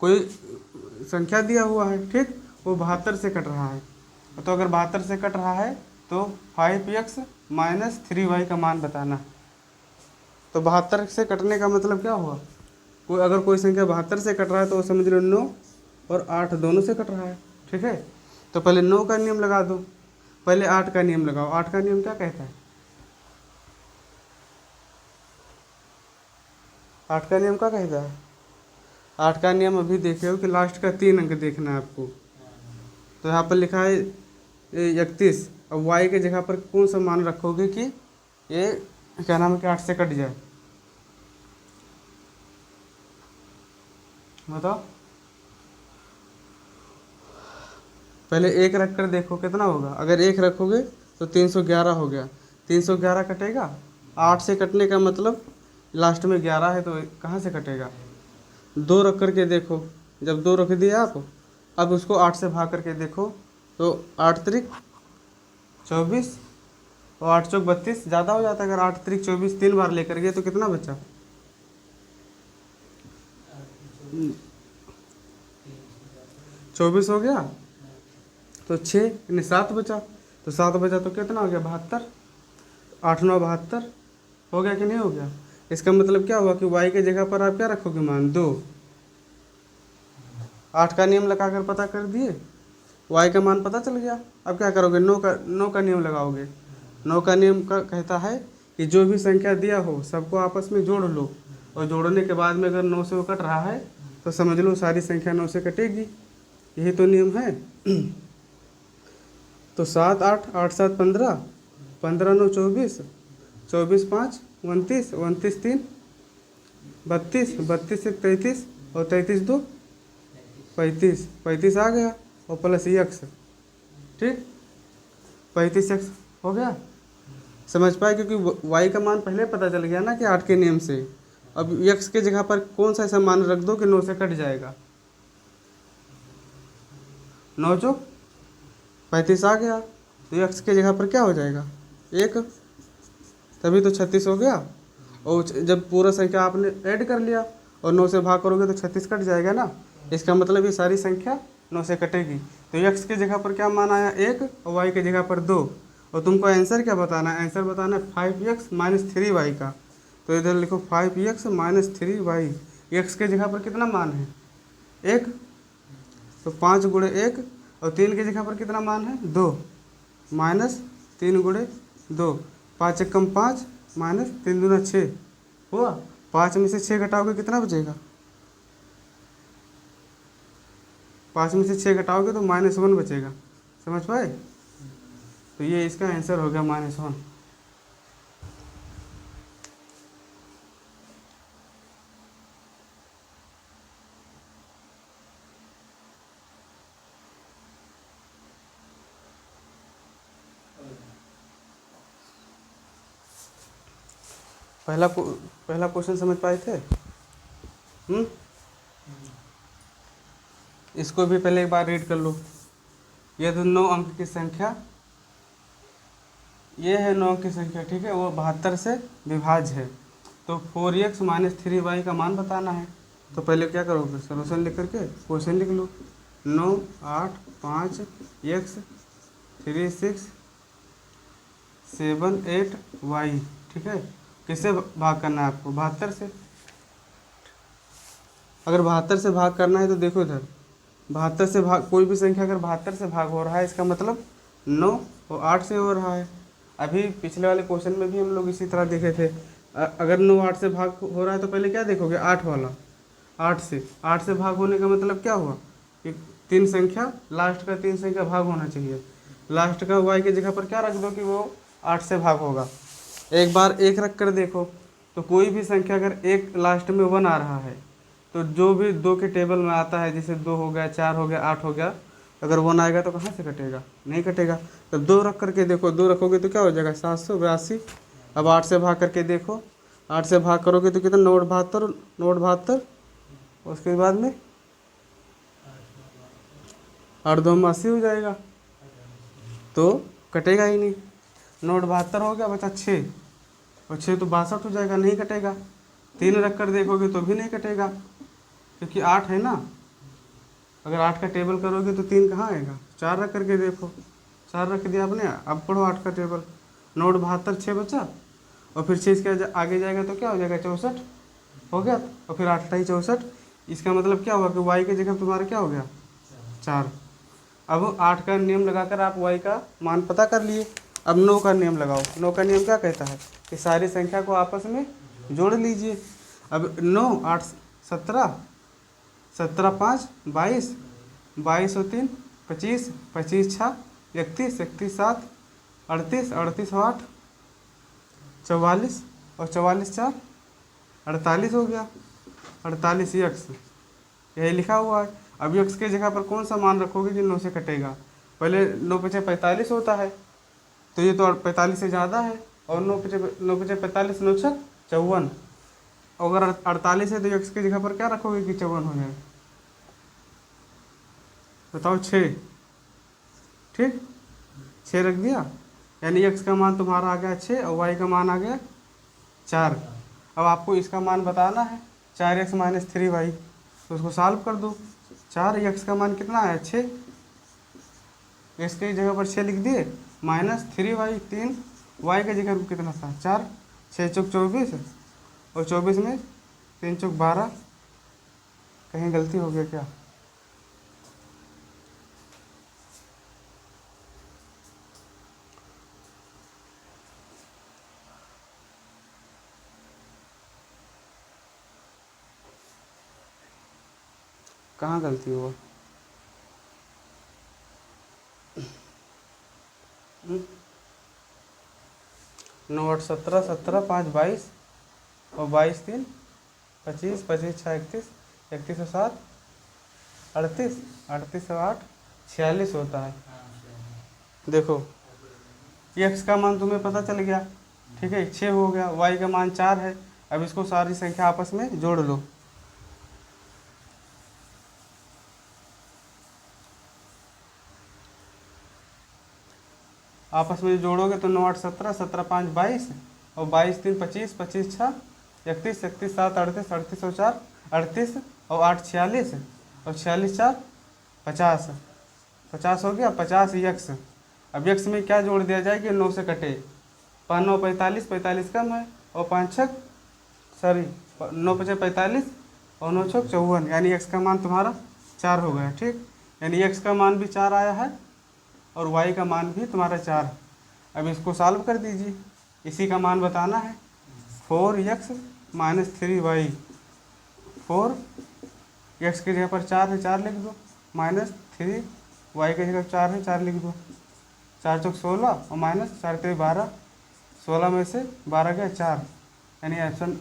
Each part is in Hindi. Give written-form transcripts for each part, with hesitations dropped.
कोई संख्या दिया हुआ है, ठीक, वो 72 से कट रहा है। तो अगर 72 से कट रहा है तो 5x माइनस 3y का मान बताना। तो 72 से कटने का मतलब क्या हुआ, कोई अगर कोई संख्या 72 से कट रहा है तो वो समझ लो 9 और 8 दोनों से कट रहा है, ठीक है। तो पहले 9 का नियम लगा दो, पहले 8 का नियम लगाओ। 8 का नियम क्या कहता है, 8 का नियम क्या कहता है? 8 का नियम अभी देखे हो कि लास्ट का 3 अंक देखना है आपको। तो यहाँ पर लिखा है 31। अब y के जगह पर कौन सा मान रखोगे कि ये क्या नाम है कि 8 से कट जाए, बताओ। पहले 1 रख कर देखो कितना होगा। अगर 1 रखोगे तो 311 हो गया। 311 कटेगा, 8 से कटने का मतलब लास्ट में 11 है तो कहाँ से कटेगा। 2 रख कर के देखो, जब 2 रख दिया आप, अब उसको 8 से भाग करके देखो तो 8 त्रिक 24 और 8 चौक 32 ज़्यादा हो जाता है। अगर 8 त्रिक 24 3 बार लेकर गए तो कितना बचा, 24 हो गया। तो 6 यानी 7 बचा। तो 7 बचा तो कितना हो गया, 72। 8 9 72 हो गया कि नहीं हो गया। इसका मतलब क्या हुआ कि y के जगह पर आप क्या रखोगे, मान 2। 8 का नियम लगा कर पता कर दिए, y का मान पता चल गया। अब क्या करोगे, 9 का नियम लगाओगे। 9 का नियम का कहता है कि जो भी संख्या दिया हो सबको आपस में जोड़ लो, और जोड़ने के बाद में अगर 9 से वो कट रहा है तो समझ लो सारी संख्या 9 से कटेगी। यही तो नियम है। तो 7 8 8 7 15, 15 9 24, 24 5 29, 29 3 32, 32 1 33 और 33 2 35, 35 आ गया और प्लस x, ठीक, 35x हो गया। समझ पाए, क्योंकि y का मान पहले पता चल गया ना कि 8 के नियम से। अब x के जगह पर कौन सा ऐसा मान रख दो कि 9 से कट जाएगा। 9 चौक 35 आ गया, तो x के जगह पर क्या हो जाएगा, 1, तभी तो 36 हो गया। और जब पूरा संख्या आपने ऐड कर लिया और 9 से भाग करोगे तो 36 कट जाएगा ना। इसका मतलब ये सारी संख्या 9 से कटेगी। तो x के जगह पर क्या मान आया, 1, और y के जगह पर 2। और तुमको आंसर क्या बताना है, आंसर बताना है 5x माइनस 3y का। तो इधर लिखो 5x माइनस 3y। x के जगह पर कितना मान है, 1, तो 5 गुणे 1, और 3 की जगह पर कितना मान है, 2, माइनस 3 गुणे 2, 5 1 5 माइनस 3 दूना 6 हुआ। 5 में से 6 घटाओगे कितना बचेगा, 5 में से 6 घटाओगे तो -1 बचेगा। समझ पाए। तो ये इसका आंसर हो गया -1। पहला क्वेश्चन समझ पाए थे। इसको भी पहले एक बार रीड कर लो। ये तो 9 अंक की संख्या, ये है 9 अंक की संख्या, ठीक है, वो 72 से विभाज्य है। तो 4x माइनस 3y का मान बताना है। तो पहले क्या करोगे, सोल्यूशन लिख करके क्वेश्चन लिख लो। 9 8 5 x 3 6 7 8 y, ठीक है। किससे भाग करना है आपको, 72 से। अगर 72 से भाग करना है तो देखो इधर, 72 से भाग, कोई भी संख्या अगर 72 से भाग हो रहा है इसका मतलब 9 और 8 से हो रहा है। अभी पिछले वाले क्वेश्चन में भी हम लोग इसी तरह देखे थे। अगर 9 8 से भाग हो रहा है तो पहले क्या देखोगे, 8 वाला। 8 से भाग होने का मतलब क्या हुआ कि 3 संख्या, लास्ट का 3 संख्या भाग होना चाहिए। लास्ट का y की जगह पर क्या रख दो कि वो 8 से भाग होगा। एक बार 1 रख कर देखो, तो कोई भी संख्या अगर एक लास्ट में 1 आ रहा है तो जो भी 2 के टेबल में आता है, जैसे 2 हो गया, 4 हो गया, 8 हो गया, अगर 1 आएगा तो कहाँ से कटेगा, नहीं कटेगा। तब 2 रख करके देखो, 2 रखोगे तो क्या हो जाएगा, 782। अब 8 से भाग करके देखो, 8 से भाग करोगे तो कितना, 9 72, उसके बाद में 8 2 में 80 हो जाएगा, तो कटेगा ही नहीं। 9 72 हो गया, बचा 6, और 6 तो 62 हो जाएगा, नहीं कटेगा। 3 रख कर देखोगे तो भी नहीं कटेगा, क्योंकि 8 है ना, अगर 8 का टेबल करोगे तो 3 कहाँ आएगा, 4 रख करके देखो, 4 रख दिया आपने। अब पढ़ो 8 का टेबल, 9 72 6 बचा, और फिर 6 के आगे जाएगा तो क्या हो जाएगा 64 हो गया, और फिर 8 ही 64। इसका मतलब क्या हुआ कि वाई की जगह तुम्हारा क्या हो गया 4। अब 8 का नियम लगाकर आप वाई का मान पता कर लिए। अब 9 का नियम लगाओ। 9 का नियम क्या कहता है कि सारी संख्या को आपस में जोड़ लीजिए। अब 9 8 17, 17 5 22, 22 और 3 25, 25 6 31, 31 7 38, 38 और 8 44, और 44 4 48 हो गया। 48 यक्स यही लिखा हुआ है। अब यक्स के जगह पर कौन सा मान रखोगे जो 9 से कटेगा। पहले 9 पचे 45 होता है, तो ये तो 45 से ज़्यादा है, और 9 पचे 45 9 छक 54। अगर 48 है तो यक्स की जगह पर क्या रखोगे कि 54 हो जाए, बताओ 6। ठीक, 6 रख दिया, यानी यक्स का मान तुम्हारा आ गया 6 और वाई का मान आ गया 4। अब आपको इसका मान बताना है 4x माइनस 3y, तो उसको सॉल्व कर दो। 4x का मान कितना आया 6, इसकी जगह पर 6 लिख दिए, माइनस 3y 3, y की जगह पर कितना था 4, 6 चौक 24, और 24 में 3 चौक 12। कहीं गलती हो गया क्या, कहाँ गलती हुआ। 9 8 17, 17 5 22, और 22 3 25, 25 6 31, 31 और 7 38, 38 और 8 46 होता है। देखो एक्स का मान तुम्हें पता चल गया, ठीक है 6 हो गया, वाई का मान 4 है। अब इसको सारी संख्या आपस में जोड़ लो। आपस में जोड़ोगे तो 9 8 17, 17 5 22, और 22 3 25, 25 6 31, 31 7 38, 38 और 4 38, और 8 46, और 46 4 50, 50 हो गया। 50 यक्स। अब यक्स में क्या जोड़ दिया जाए कि 9 से कटे, 5 9 45, 45 कम है, और 5 6 सॉरी 9 5 45, और 9 6 54, यानी एक्स का मान तुम्हारा 4 हो गया। ठीक, यानी एक्स का मान भी 4 आया है, और y का मान भी तुम्हारा 4। अब इसको सॉल्व कर दीजिए, इसी का मान बताना है। 4x माइनस 3y, 4x की जगह पर 4 है 4 लिख दो, माइनस 3y की जगह 4 है 4 लिख दो। 4 चौक 16, और माइनस 4 3 12, 16 में से 12 गया 4, यानी ऑप्शन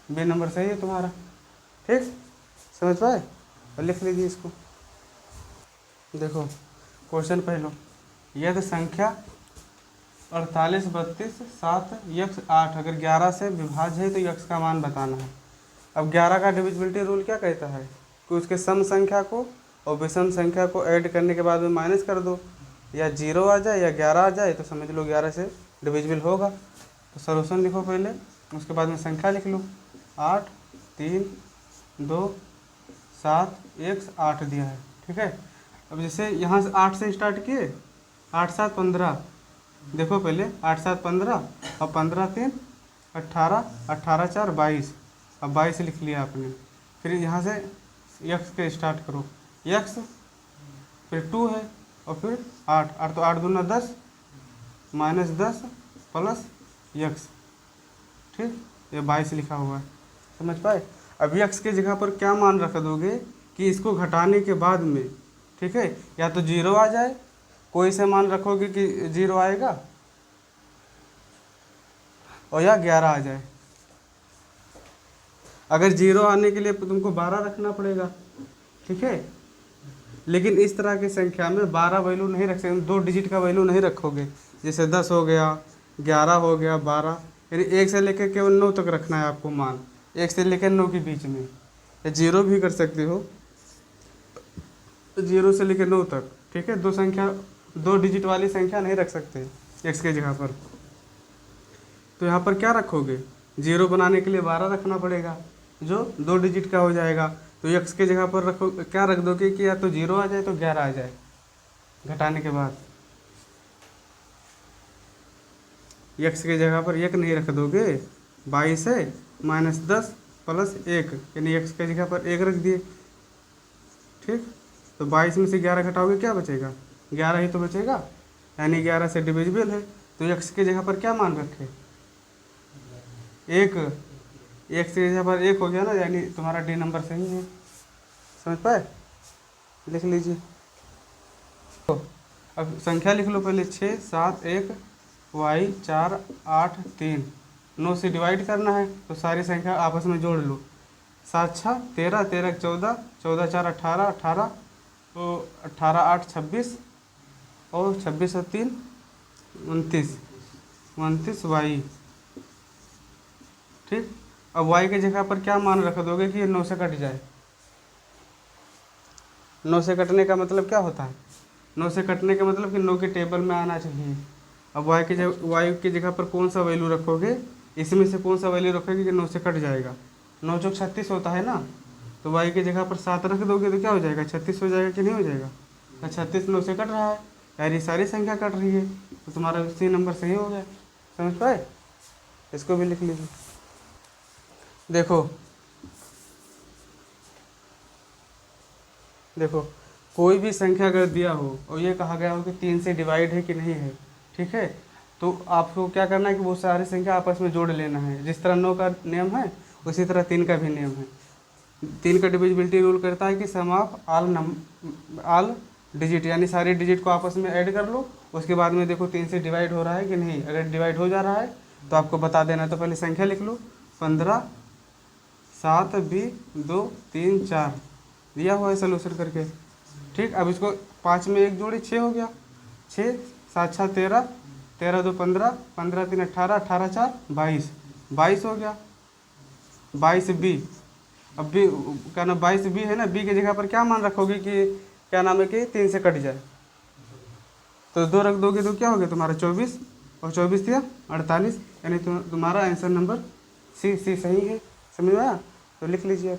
बी नंबर सही है तुम्हारा। ठीक, समझ पाए, और लिख लीजिए इसको। देखो क्वेश्चन पहलो, यदि संख्या 48 32 7 यक्स 8 अगर 11 से विभाज्य है तो यक्स का मान बताना है। अब 11 का डिविजिबिलिटी रूल क्या कहता है कि उसके सम संख्या को और विषम संख्या को ऐड करने के बाद में माइनस कर दो, या 0 आ जाए या 11 आ जाए तो समझ लो 11 से डिविजिबल होगा। तो सॉल्यूशन लिखो पहले, उसके बाद में संख्या लिख लो। 8 3 2 7 1 8 दिया है, ठीक है। अब जैसे यहाँ से 8 से स्टार्ट किए, 8 7 15, देखो पहले 8 7 15, और 15 3 18, 18 4 22, अब 22 लिख लिया आपने। फिर यहाँ से यक्स के स्टार्ट करो, यक्स फिर 2 है, और फिर 8 8 तो 8 दूना 10, माइनस 10 प्लस यक्स, ठीक, ये 22 लिखा हुआ है, समझ पाए। अब यक्स के जगह पर क्या मान रख दोगे कि इसको घटाने के बाद में, ठीक है, या तो 0 आ जाए, कोई से मान रखोगे कि 0 आएगा, और या 11 आ जाए। अगर 0 आने के लिए तुमको 12 रखना पड़ेगा, ठीक है, लेकिन इस तरह की संख्या में 12 वैल्यू नहीं रख सकते, 2 डिजिट का वैल्यू नहीं रखोगे। जैसे 10 हो गया, 11 हो गया, 12, यानी 1 से लेकर केवल 9 तक रखना है आपको मान, 1 से लेकर 9 के बीच में, या 0 भी कर सकते हो, 0 से लेकर 9 तक, ठीक है। 2 डिजिट वाली संख्या नहीं रख सकते एक्स के जगह पर। तो यहाँ पर क्या रखोगे, 0 बनाने के लिए 12 रखना पड़ेगा जो 2 डिजिट का हो जाएगा। तो x की जगह पर रखो, क्या रख दोगे कि या तो 0 आ जाए तो 11 आ जाए घटाने के बाद। x की जगह पर 1 नहीं रख दोगे, 22 है -10 प्लस 1, यानी x की जगह पर 1 रख दिए। ठीक, तो 22 में से 11 घटाओगे क्या बचेगा, 11 ही तो बचेगा, यानी 11 से डिविजिबल है। तो x की जगह पर क्या मान रखे, 1, x की जगह पर 1 हो गया ना, यानी तुम्हारा डी नंबर सही है। समझ पाए, लिख लीजिए। तो अब संख्या लिख लो पहले, 6 7 1 y 4 8 3, 9 से डिवाइड करना है तो सारी संख्या आपस में जोड़ लो। 7 6 13, 13 14, 14 4 18, 18 तो 18 8 26 और 26 और 3 29, 29 y। ठीक, अब y की जगह पर क्या मान रख दोगे कि ये 9 से कट जाए। 9 से कटने का मतलब क्या होता है, 9 से कटने का मतलब कि 9 के टेबल में आना चाहिए। अब y की जगह पर कौन सा वैल्यू रखोगे, इसमें से कौन सा वैल्यू रखोगे कि 9 से कट जाएगा। 9 चौक 36 होता है ना, तो y की जगह पर 7 रख दोगे तो क्या हो जाएगा, 36 हो जाएगा कि नहीं हो जाएगा। 36 9 से कट रहा है, यार ये सारी संख्या कट रही है, तो तुम्हारा सी नंबर सही हो गया। समझ पाए, इसको भी लिख लीजिए। देखो देखो, कोई भी संख्या अगर दिया हो और ये कहा गया हो कि 3 से डिवाइड है कि नहीं है, ठीक है, तो आपको क्या करना है कि वो सारी संख्या आपस में जोड़ लेना है। जिस तरह 9 का नियम है उसी तरह 3 का भी नियम है। 3 का डिविजिबिलिटी रूल करता है कि सम ऑफ ऑल डिजिट, यानी सारे डिजिट को आपस में ऐड कर लो, उसके बाद में देखो 3 से डिवाइड हो रहा है कि नहीं। अगर डिवाइड हो जा रहा है तो आपको बता देना। तो पहले संख्या लिख लो, 15 7 20 2 3 4 दिया हुआ है सोल्यूशन करके। ठीक, अब इसको 5 में 1 जोड़े 6 हो गया, 6 7 6 13, 13 2 15, 15 3 18, 18 4 22, 22 हो गया। 22 बी, अब बी क्या नाम, 22 बी है ना, बी की जगह पर क्या मान रखोगे कि क्या नाम है कि 3 से कट जाए, तो 2 रख दोगे तो क्या हो गया तुम्हारा 24, और 24 या 48, यानी तुम्हारा आंसर नंबर सी सही है। समझ में आया, तो लिख लीजिए।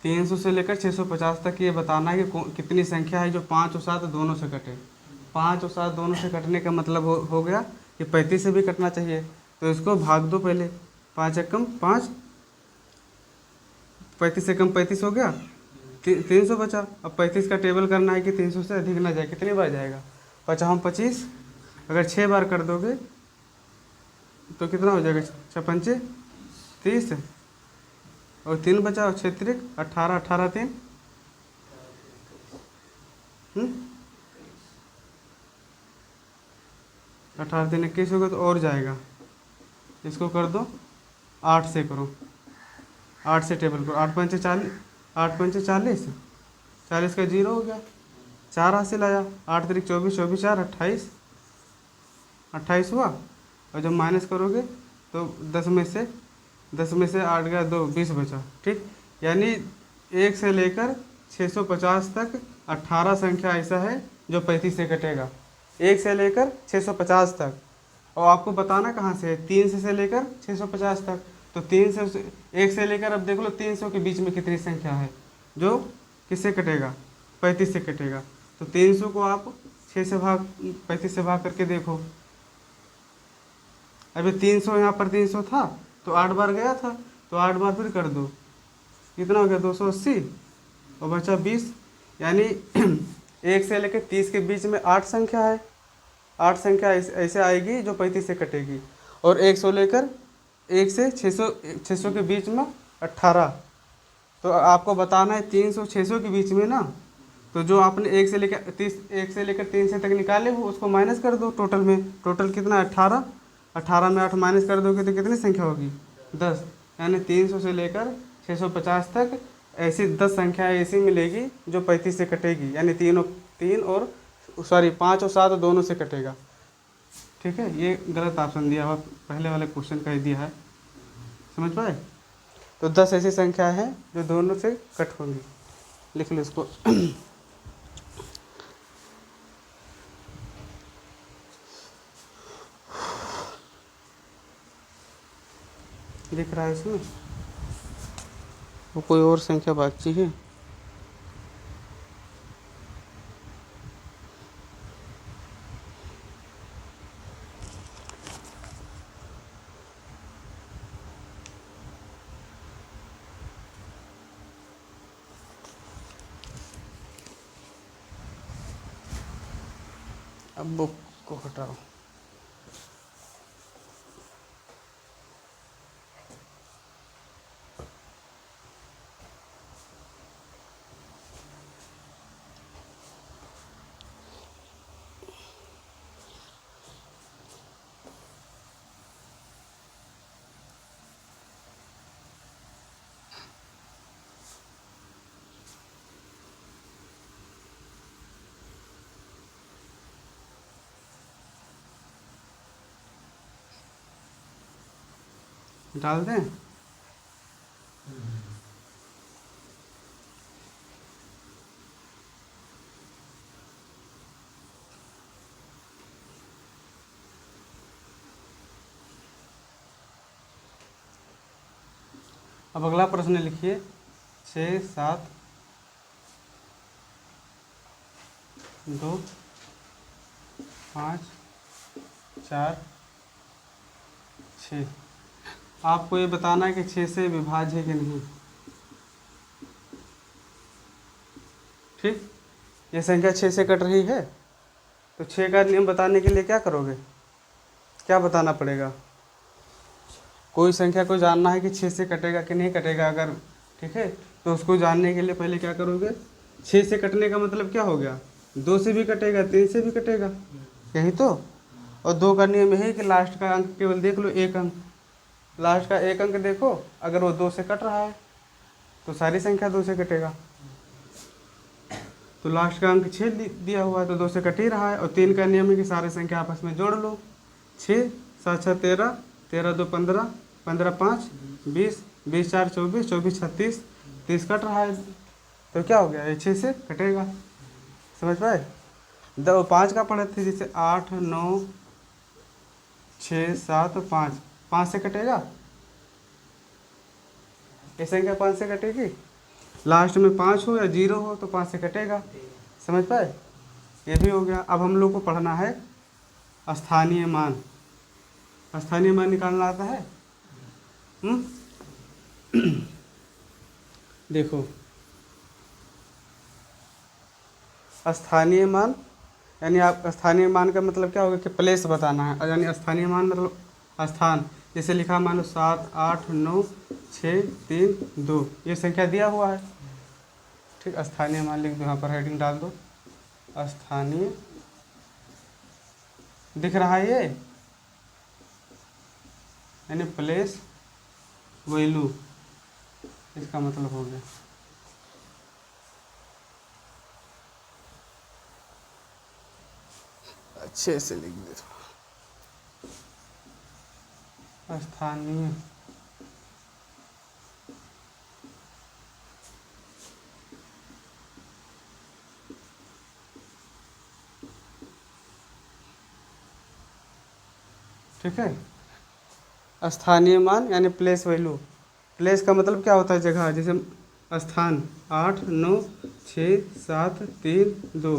300 से लेकर 650 तक ये बताना है कि कितनी संख्या है जो 5 और 7 दोनों से कटे। 5 और 7 दोनों से कटने का मतलब हो गया कि 35 से भी कटना चाहिए, तो इसको भाग दो पहले। 5 एकम 5, 35 से कम 35 हो गया, 300 बचा। अब 35 का टेबल करना है कि 300 से अधिक ना जाए, कितनी बार जाएगा, 50 25, अगर 6 बार कर दोगे तो कितना हो जाएगा, 6 पंचे 30, और 3 बचा, और 6 3 18, 18 3 18 3 21 होगा, तो और जाएगा। इसको कर दो 8 से करो, 8 से टेबल करो, 8 पंचे 40, 8 पंचे 40, 40 का 0 हो गया, 4 हासिल आया, 8 3 24, 24 4 28, 28 हुआ। और जब माइनस करोगे तो 10 में से 8 गया 2, 20 बचा। ठीक, यानी 1 से लेकर 650 तक 18 संख्या ऐसा है जो 35 से कटेगा, 1 से लेकर 650 तक। और आपको बताना कहाँ से है, 300 से लेकर 650 तक। तो 300 से 1 से लेकर, अब देख लो 300 के बीच में कितनी संख्या है जो किससे कटेगा, 35 से कटेगा। तो 300 को आप 35 से भाग करके देखो। अभी 300 यहाँ पर 300 था तो 8 बार गया था, तो 8 बार फिर कर दो, कितना हो गया 280, और बचा 20। यानी 1 से लेकर 30 के बीच में 8 संख्या है, 8 संख्या ऐसे आएगी जो 35 से कटेगी। और 1 से 600 के बीच में 18। तो आपको बताना है 300 600 के बीच में ना, तो जो आपने 1 से लेकर 300 तक निकाले हो उसको माइनस कर दो टोटल में। टोटल कितना, 18, 18 में 8 माइनस कर दोगे तो कितनी संख्या होगी, 10। यानी 300 से लेकर 650 तक ऐसी 10 संख्या ऐसी मिलेगी जो 35 से कटेगी, यानी 5 और 7 दोनों से कटेगा। ठीक है, ये गलत ऑप्शन दिया हुआ, पहले वाले क्वेश्चन का ही दिया है। समझ पाए, तो 10 ऐसी संख्या है जो दोनों से कट होंगी। लिख लो इसको। दिख रहा है इसमें। वो कोई और संख्या बाकी है? अब बुक को हटाओ। डाल दें? अब अगला प्रश्न लिखिए। 6 7 2 5 4 6। आपको ये बताना है कि 6 से विभाज्य है कि नहीं। ठीक, ये संख्या 6 से कट रही है, तो 6 का नियम बताने के लिए क्या करोगे, क्या बताना पड़ेगा? कोई संख्या को जानना है कि 6 से कटेगा कि नहीं कटेगा अगर, ठीक है, तो उसको जानने के लिए पहले क्या करोगे? 6 से कटने का मतलब क्या हो गया? 2 से भी कटेगा, 3 से भी कटेगा, यही तो। और 2 का नियम यही कि लास्ट का अंक केवल देख लो, एक अंक, लास्ट का एक अंक देखो, अगर वो 2 से कट रहा है तो सारी संख्या 2 से कटेगा। तो लास्ट का अंक 6 दिया हुआ है तो 2 से कट ही रहा है। और 3 का नियम है कि सारे संख्या आपस में जोड़ लो। 6 7 6 13, 13 2 15, 15 5 20, 20 4 24, 24 36, 30 कट रहा है, तो क्या हो गया? ये 6 से कटेगा। समझ पाए? 5 का पढ़े थे, जैसे 8 9 6 7 5, 5 से कटेगा, ये संख्या 5 से कटेगी। लास्ट में 5 हो या 0 हो तो 5 से कटेगा। समझ पाए? ये भी हो गया। अब हम लोग को पढ़ना है स्थानीय मान। स्थानीय मान निकालना आता है? देखो, स्थानीय मान यानी आप स्थानीय मान का मतलब क्या होगा कि प्लेस बताना है, यानी स्थानीय मान मतलब स्थान। जैसे लिखा मान लो 7 8 9 6 3 2, ये संख्या दिया हुआ है। ठीक, स्थानीय मान लिख दो, यहाँ पर हेडिंग डाल दो स्थानीय। दिख रहा है ये, यानी प्लेस वैल्यू, इसका मतलब हो गया। अच्छे से लिख दे स्थानीय ठीक है। स्थानीय मान यानी प्लेस वैल्यू। प्लेस का मतलब क्या होता है? जगह। जैसे स्थान 8 9 6 7 3 2।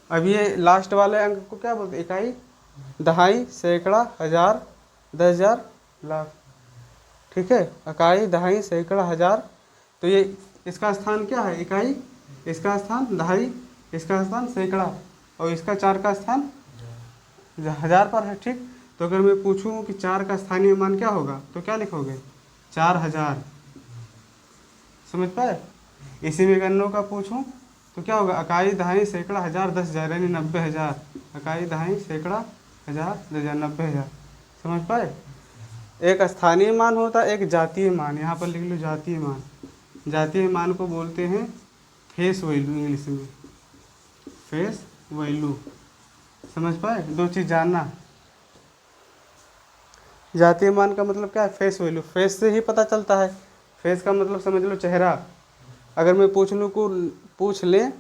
अब ये लास्ट वाले अंक को क्या बोलते हैं? इकाई, दहाई, सैकड़ा, हजार, 10,000, लाख। ठीक है, इकाई दहाई सैकड़ा हजार। तो ये इसका स्थान क्या है? इकाई, इसका स्थान दहाई, इसका स्थान सैकड़ा, और इसका 4 का स्थान हजार पर है। ठीक, तो अगर मैं पूछूं कि 4 का स्थानीय मान क्या होगा तो क्या लिखोगे? 4000। समझ पाए? इसी में अगर 9 का पूछूं तो क्या होगा? इकाई दहाई सैकड़ा हजार 10,000, यानी 90,000। इकाई दहाई सैकड़ा हजार 10,000, 90,000। समझ पाए? एक स्थानीय मान होता है, एक जातीय मान। यहाँ पर लिख लो जातीय मान। जातीय मान को बोलते हैं फेस वैल्यू, इंग्लिश में फेस वैल्यू। समझ पाए? 2 चीज़ जानना। जातीय मान का मतलब क्या है? Face value. फेस से ही पता चलता है। फेस का मतलब समझ लो चेहरा। अगर मैं पूछ लें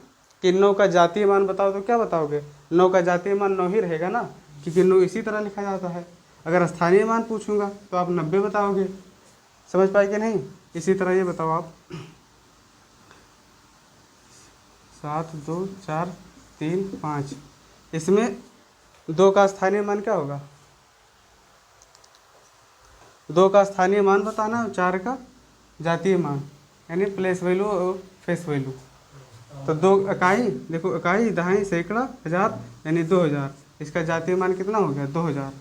कि 9 का जातीय मान बताओ तो क्या बताओगे? 9 का जातीय मान 9 ही रहेगा ना, क्योंकि 9 इसी तरह लिखा जाता है। अगर स्थानीय मान पूछूंगा तो आप 90 बताओगे। समझ पाए कि नहीं? इसी तरह ये बताओ आप 7 2 4 3 5, इसमें 2 का स्थानीय मान क्या होगा? 2 का स्थानीय मान बताना है, 4 का जातीय मान, यानी प्लेस वैल्यू और फेस वैल्यू। तो 2 इकाई, देखो इकाई, दहाई, सैकड़ा, हज़ार, यानी 2000। इसका जातीय मान कितना हो गया? 2000।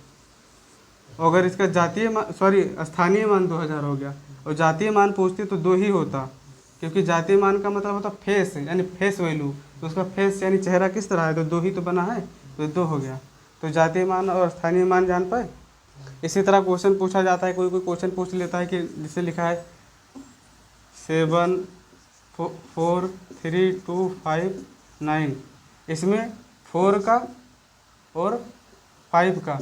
और अगर इसका जातीय मान, सॉरी, स्थानीय मान 2000 हो गया, और जातीय मान पूछती तो 2 ही होता, क्योंकि जातीय मान का मतलब होता फेस, यानी फेस वैल्यू। तो उसका फेस यानी चेहरा किस तरह है, तो 2 ही तो बना है, तो 2 हो गया। तो जातीय मान और स्थानीय मान जान पाए। इसी तरह क्वेश्चन पूछा जाता है, कोई कोई क्वेश्चन पूछ लेता है कि जिसे लिखा है 7 4 3 2 5 9, इसमें 4 का और 5 का,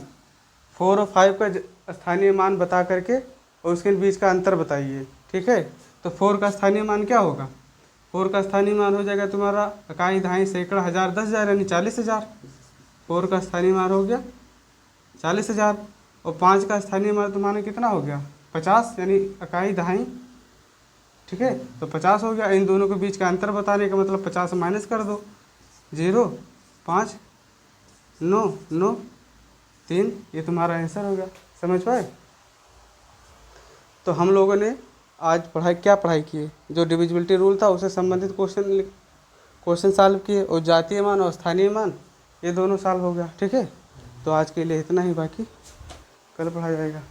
4 और 5 का स्थानीय मान बता करके और उसके बीच का अंतर बताइए। ठीक है, तो 4 का स्थानीय मान क्या होगा? 4 का स्थानीय मान हो जाएगा तुम्हारा इकाई, दहाई, सैकड़ा, हज़ार, 10,000, यानी 40,000। 4 का स्थानीय मान हो गया 40,000। और 5 का स्थानीय मान तुम्हारा कितना हो गया? 50, यानी इकाई, दहाई। ठीक है, तो 50 हो गया। इन दोनों के बीच का अंतर बताने का मतलब 50 माइनस कर दो, 0 5 9 9 3, ये तुम्हारा आंसर हो गया। समझ पाए? तो हम लोगों ने आज क्या पढ़ाई किए? जो डिविजिबिलिटी रूल था उससे संबंधित क्वेश्चन सॉल्व किए, और जातीय मान और स्थानीय मान ये दोनों सॉल्व हो गया। ठीक है, तो आज के लिए इतना ही, बाकी कल पढ़ा जाएगा।